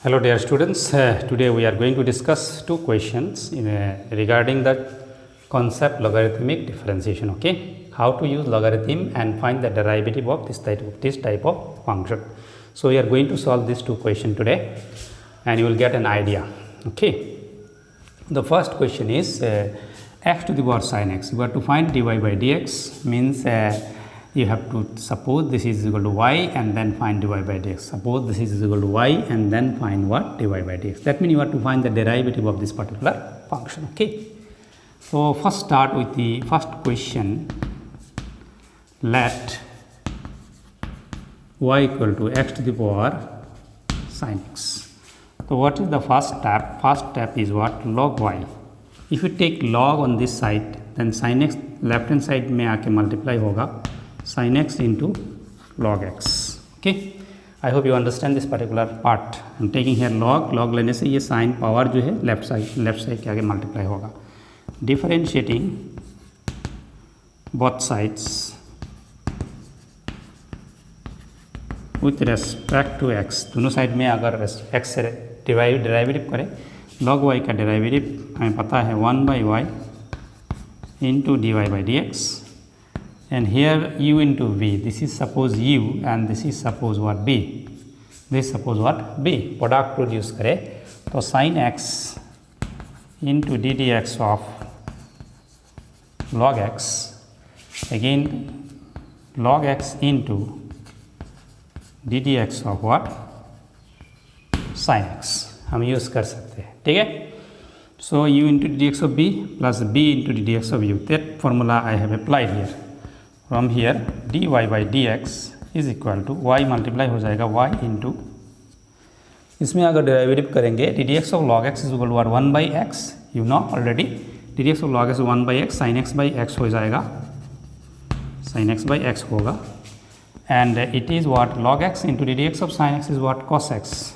Hello dear students, today we are going to discuss two questions regarding the concept logarithmic differentiation. Okay, how to use logarithm and find the derivative of this type of function. So we are going to solve these two questions today and you will get an idea. Okay, the first question is x to the power sin x. You have to find dy by dx, means you have to suppose this is equal to y and then find dy by dx. Suppose this is equal to y and then find what? Dy by dx. That means you have to find the derivative of this particular function. Okay. So first start with the first question. Let y equal to x to the power sin x. So what is the first step? First step is what? Log y. If you take log on this side, then sin x left hand side में आके multiply होगा sin x into log x. Okay, I hope you understand this particular part. I'm taking here log लेने से ये sin power जो है left side के आगे multiply होगा. Differentiating both sides with respect to x. दोनों साइड में अगर x से डेरिवेटिव करें, log y का डेरिवेटिव हमें पता है 1 by y into dy by dx. And here u into v, this is suppose u and this is suppose what? B. This is suppose what? B. Product produce करें तो sin x into ddx of log x, again log x into ddx of what? sin x हम use कर सकते हैं. ठीक है. So u into ddx of b plus b into ddx of u. That formula I have applied here. From here dy by dx is equal to y multiply हो जाएगा y into, इसमें अगर derivative करेंगे ddx of log x is equal to 1 by x, you know already. ddx of log x 1 by x, sin x by x हो जाएगा, sin x by x होगा, and it is what? Log x into ddx of sin x is what? Cos x.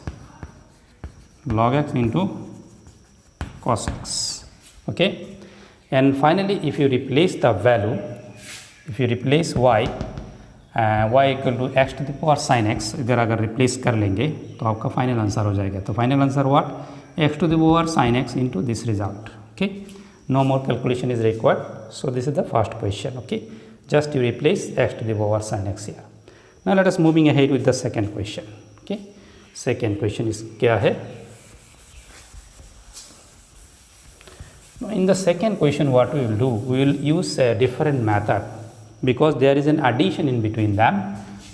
Log x into cos x. Okay, and finally if you replace the value, if you replace y equal to x to the power sin x, इधर अगर replace कर लेंगे तो आपका final answer हो जाएगा. तो final answer what? x to the power sin x into this result. Okay, no more calculation is required. So this is the first question. Okay, just you replace x to the power sin x here. Now let us moving ahead with the second question. Okay, second question is क्या है? In the second question what we will do, we will use a different method because there is an addition in between them.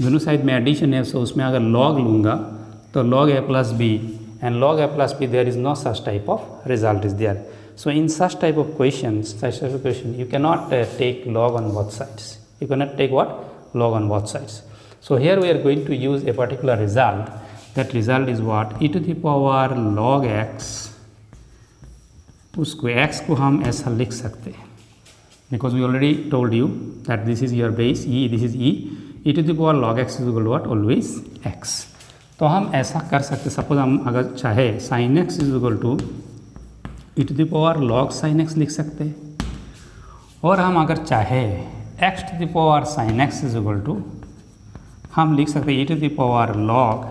दोनों side में addition है, so उसमें अगर log लूँगा तो log a plus b, and log a plus b there is no such type of result is there. So in such type of questions, you cannot take log on both sides. You cannot take what? Log on both sides. So here we are going to use a particular result. That result is what? E to the power log x. उसको x को हम ऐसा लिख सकते हैं because we already told you that this is your base e, this is e to the power log x is equal to what? Always x. तो हम ऐसा कर सकते हैं. सपोज हम अगर चाहे sin x is equal to e to the power log sin x लिख सकते हैं, और हम अगर चाहे x to the power sin x is equal to हम लिख सकते हैं e to the power log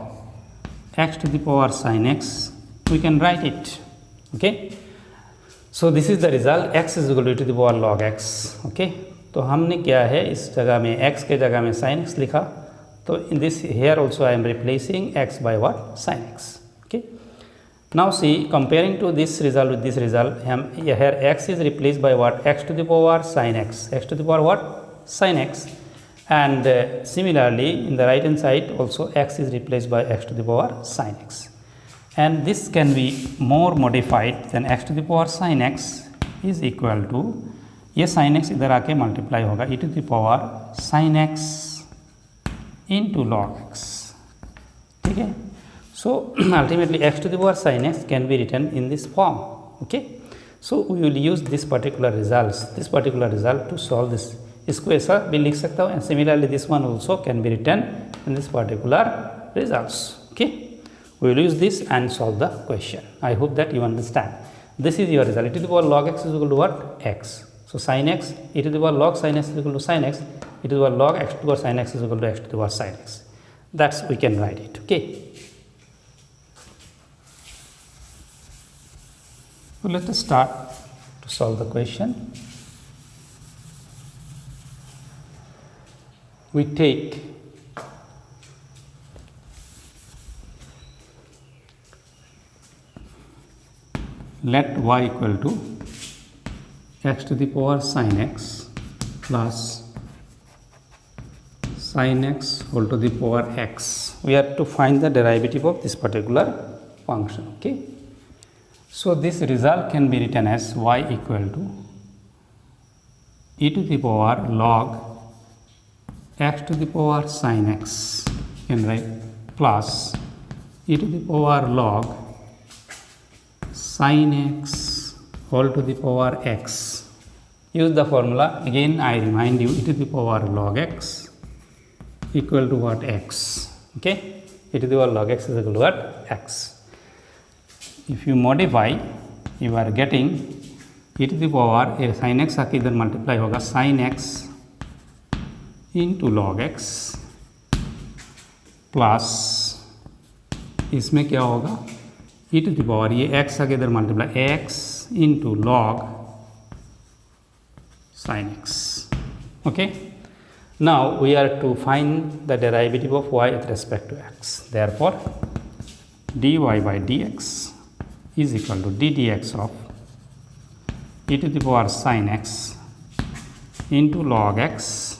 x to the power sin x. We can write it. Okay, so this is the result. X is equal to e to the power log x. Okay, तो हमने क्या है इस जगह में x के जगह में sin x लिखा, तो in this here also I am replacing x by what? Sin x. Okay, now see, comparing to this result with this result, here x is replaced by what? X to the power sin x. X to the power what? Sin x. And similarly in the right hand side also x is replaced by x to the power sin x. And this can be more modified than x to the power sin x is equal to, ये sin x इधर आके multiply होगा e to the power sin x into log x. ठीक है. So ultimately x to the power sin x can be written in this form. Okay, so we will use this particular result to solve this. इसको ऐसा भी लिख सकता हूँ, and similarly this one also can be written in this particular results. Okay, we will use this and solve the question. I hope that you understand. This is your result. E to the power log x is equal to what? X. So sin x, e to the power log sin x is equal to sin x, e to the power log x to the power sin x is equal to x to the power sin x. That's we can write it. Okay. So let us start to solve the question. We take let y equal to x to the power sin x plus sin x whole to the power x. We have to find the derivative of this particular function. Okay. So this result can be written as y equal to e to the power log x to the power sin x, you can write, plus e to the power log sin x whole to the power x. Use the formula again. I remind you, e to the power log x equal to what? X. Okay, e to the power log x is equal to what? X. If you modify, you are getting e to the power sin x आके इधर multiply होगा sin x into log x plus इसमें क्या होगा e to the power ये x आके इधर multiply x into log sin x. Okay. Now we are to find the derivative of y with respect to x. Therefore, dy by dx is equal to ddx of e to the power sin x into log x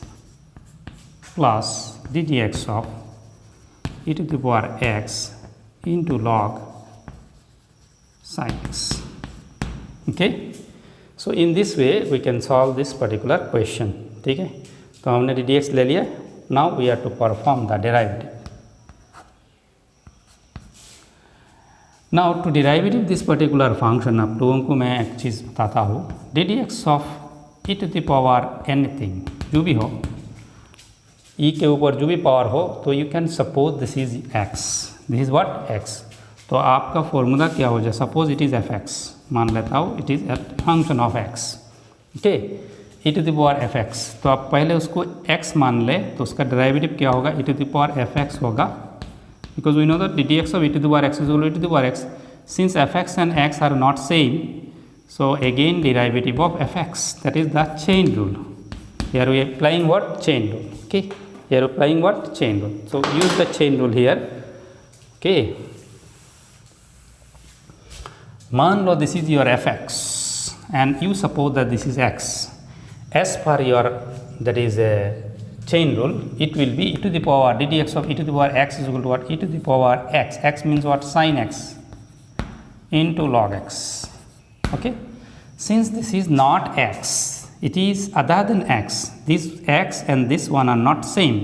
plus ddx of e to the power x into log sin x. Okay. So in this way we can solve this particular question. ठीक है, तो हमने ddx ले लिया. Now we have to perform the derivative. Now to derivative this particular function, आप लोगों को मैं एक चीज़ बताता हूँ. ddx of e to the power anything, जो भी हो, e के ऊपर जो भी पावर हो, तो you can suppose this is x. This is what? x. तो आपका फॉर्मूला क्या हो जाए? Suppose it is f x, मान लेता हूँ it is a function of x. Okay, e to the power f x. तो आप पहले उसको x मान ले, तो उसका डेरिवेटिव क्या होगा? e to the power f x होगा, because we know that ddx of e to the power x is equal to e to the power x. Since f x and x are not same, so again derivative of fx, that is the chain rule. Here we are applying what? Chain rule. Okay, here applying what? Chain rule. So use the chain rule here. Okay, मान लो this is your fx and you suppose that this is x. As per your that is a chain rule, it will be e to the power ddx of e to the power x is equal to what? E to the power x. X means what? Sin x into log x. Okay, since this is not x, it is other than x. This x and this one are not same,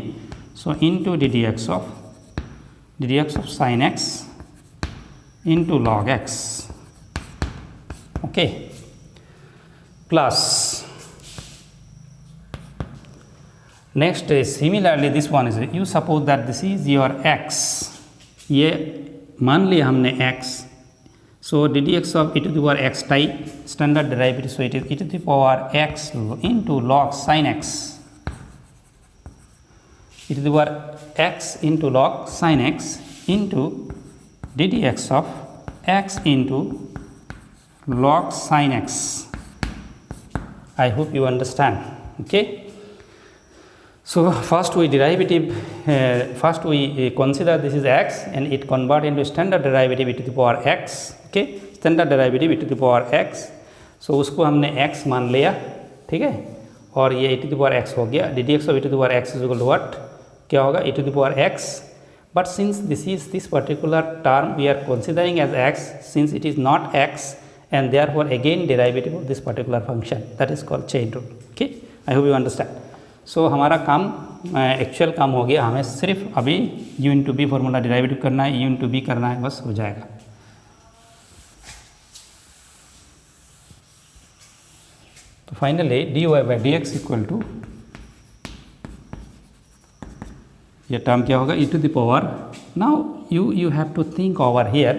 so into ddx of sin x into log x. Okay, plus next similarly this one is, you suppose that this is your x. ये मान लिया हमने x. So ddx of e to the power x type standard derivative, so it is e to the power x into log sin x. E to the power x into log sin x into ddx of x into log sin x. I hope you understand. Okay. So first we first we consider this is x and it convert into standard derivative e to the power x. Okay, standard derivative e to the power x. So उसको हमने x मान लिया, ठीक है, और ये e to the power x हो गया. ddx of e to the power x is equal to what? क्या होगा? e to the power x. But since this particular term we are considering as x, since it is not x, and therefore again derivative of this particular function, that is called chain rule. Okay, I hope you understand. So हमारा काम actual काम हो गया, हमें सिर्फ अभी u into b formula derivative करना है, u इंटू बी करना है, बस हो जाएगा. तो finally dy by dx equal to, ये टर्म क्या होगा? e to the power, now you have to think over here,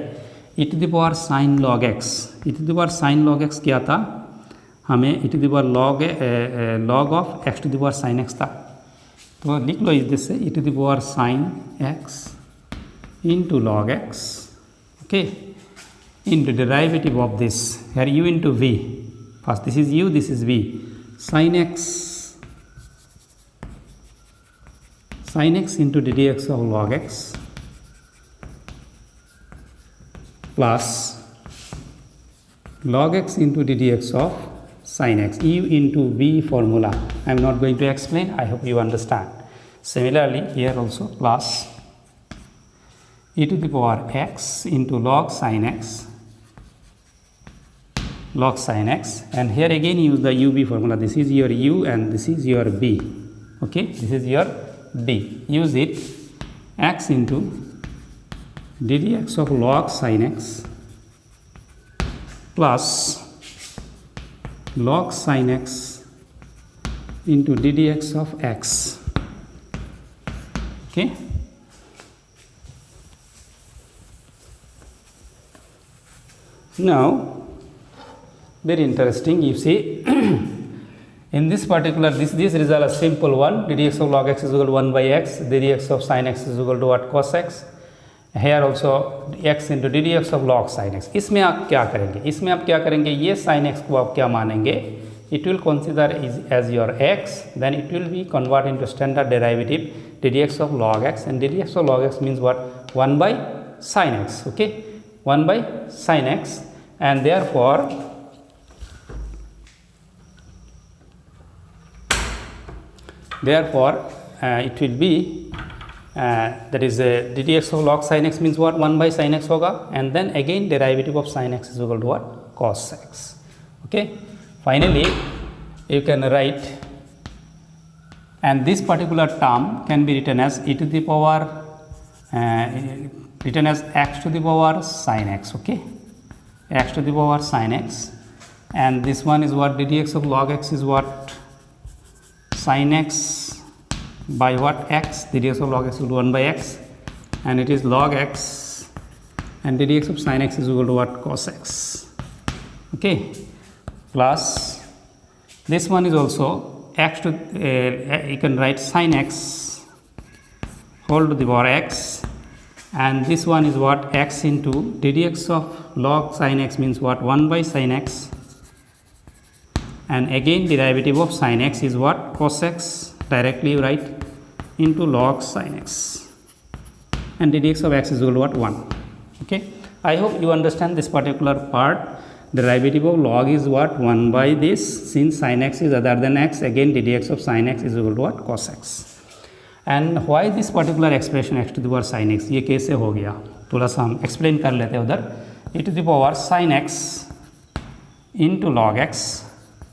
e to the power sine log x. e to the power sine log x क्या था? हमें e to the power log of x to the power sine x था, तो लिख लो इस से e to the power sine x into log x. Okay, into derivative of this, here u into v, first this is u, this is v, sin x into ddx of log x plus log x into ddx of sin x, u into v formula. I am not going to explain, I hope you understand. Similarly, here also plus e to the power x into log sin x, and here again use the uv formula. This is your u and this is your b. Okay, this is your b. Use it, x into ddx of log sin x plus log sin x into ddx of x. Okay. Now, very interesting, you see in this particular, this result a simple one, ddx of log x is equal to 1 by x, ddx of sin x is equal to what, cos x. Here also x into ddx of log sin x. इसमें आप क्या करेंगे, ये sin x को आप क्या मानेंगे, it will consider as your x, then it will be converted into standard derivative ddx of log x, and ddx of log x means what, 1 by sin x. Okay, 1 by sin x, and therefore it will be that is ddx of log sin x means what, 1 by sin x hoga, and then again derivative of sin x is equal to what, cos x. Okay, finally you can write, and this particular term can be written as e to the power written as x to the power sin x. Okay, x to the power sin x, and this one is what, ddx of log x is what, sin x by what, x, ddx of log x is equal to 1 by x, and it is log x, and ddx of sin x is equal to what, cos x. Okay, plus this one is also x to you can write sin x whole to the power x, and this one is what, x into ddx of log sin x means what, 1 by sin x, and again derivative of sin x is what, cos x, directly you write into log sin x, and ddx of x is equal to what, 1. Okay, I hope you understand this particular part. Derivative of log is what, 1 by this, since sin x is other than x, again ddx of sin x is equal to what, cos x. And why this particular expression x to the power sin x, ये कैसे हो गया, थोड़ा सा हम explain कर लेते हैं उधर. e to the power sin x into log x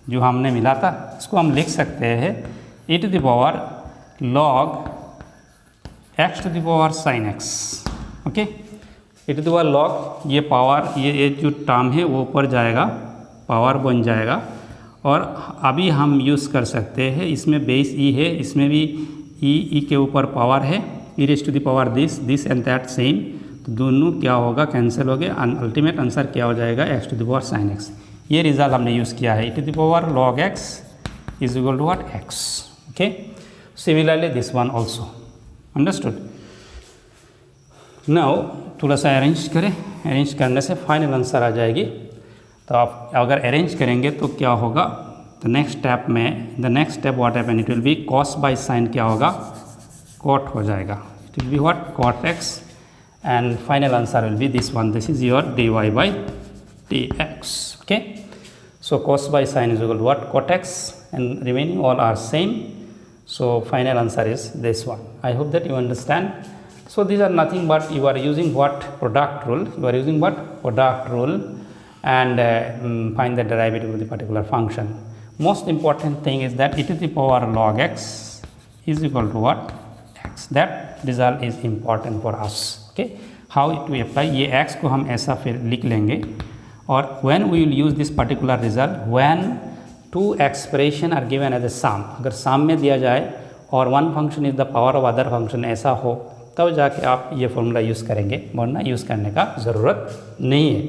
जो हमने मिला था, इसको हम लिख सकते हैं e to the power log x to the power sin x. Okay, e to the power log, ये पावर, ये जो टर्म है वो ऊपर जाएगा, पावर बन जाएगा, और अभी हम यूज़ कर सकते हैं, इसमें बेस ई है, इसमें भी ई के ऊपर पावर है, e raise to the power this and that same, तो दोनों क्या होगा, कैंसिल हो गया, अल्टीमेट आंसर क्या हो जाएगा, x to the power sine x. ये रिजल्ट हमने यूज़ किया है, e to the power log x is equal to what, x. Okay, similarly this one also, understood. Now थोड़ा सा अरेंज करें, अरेंज करने से फाइनल आंसर आ जाएगी. तो आप अगर अरेंज करेंगे तो क्या होगा, द नेक्स्ट स्टेप में, the next step what happen, it will be cos by sine क्या होगा, कॉट हो जाएगा, it will be what, cot x, and final answer will be this one, this is your dy by dx. Okay, so cos by sin is equal to what, cot x, and remaining all are same, so final answer is this one. I hope that you understand. So these are nothing but you are using what, product rule, you are using what, product rule, and find the derivative of the particular function. Most important thing is that e to the power log x is equal to what, x. That result is important for us. Okay, how to apply, ये x को हम ऐसा फिर लिख लेंगे, और when we will use this particular result, when two expression are given as a sum, अगर sum में दिया जाए और one function is the power of other function ऐसा हो, तब जाके आप ये फॉर्मूला यूज़ करेंगे, वरना यूज़ करने का ज़रूरत नहीं है.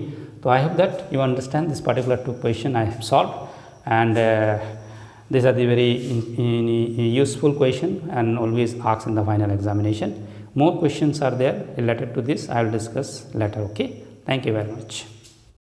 तो I hope that you understand this particular two question I have solve, and these are the very useful question and always asked in the final examination. More questions are there related to this, I will discuss later. Okay, thank you very much.